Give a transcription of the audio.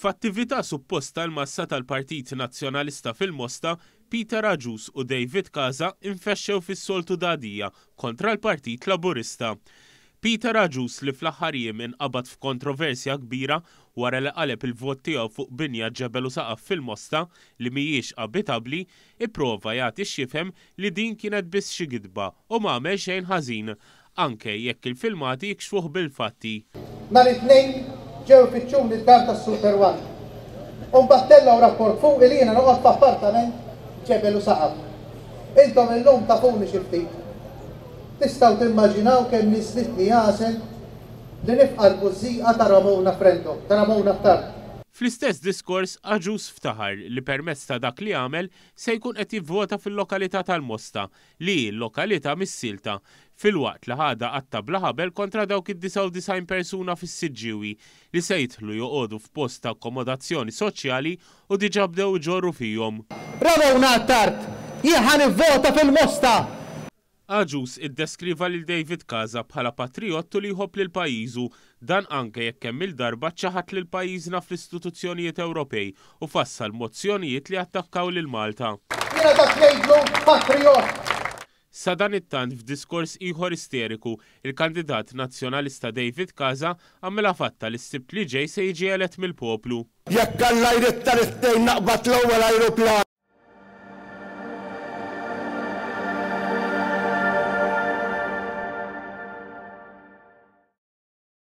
F'attività supposta l-massa tal-Partit Nazzjonalista fil-Mosta, Peter Agius u David Casa infexxew fis-soltu dgħadija kontra l-Partit Laburista. Peter Agius li fl-aħħar jiem inqabad f'kontroversja kbira wara li qaleb il-vot tiegħu fuq binja ġebel u saqaf fil-Mosta li mhijiex abitabbli, ipprova jagħti x'jifhem li din kienet biss xi gidba u m'għamel xejn ħażin, anke jekk il-filmati jikxfuh bil-fatti. Nhar it-tnejn ġew fittxuni d-dar tas-Super One. U mbattellaw rapport fuq li jiena noqgħod f'appartament ġebel u saqaf. Intom illum tafuni xi ftit. Tistgħu timmaġinaw kemm nislitni jasel li nifqar bużżieqa ta' Ramona Frendo, ta' Ramona Ftart. Fl-istess diskors Agius ftaħar li permezz ta' dak li għamel se jkun qed jivvota fil-lokalità tal-Mosta li l-lokalità mis-Silta fil-waqt li ħada għattabla ħabel kontra dawk id-99 persuna fis-Siġġiewi li se jidħlu joqogħdu f'post ta' akkomodazzjoni soċjali u diġà bdew iġorru fihom. Ramona Ftart, jien ħanivvota fil-Mosta! Agius iddeskriva lil David Casa bħala patriottu li jħobb lil pajjiżu, dan anke jekk hemm il-darba ċaħat lil pajjiżna fl-istituzzjonijiet Ewropej u fassal mozzjonijiet li attakkaw lil Malta. Jiena dak ngħidlu patriott! Sa dan it-tant f'diskors ieħor isteriku, il-kandidat nazzjonalista David Casa għamilha fatta li s-sibt li ġej se jiġi elett mill-poplu. Jekk Alla jrid tal-ittejn naqbad l-ewwel ajruplan.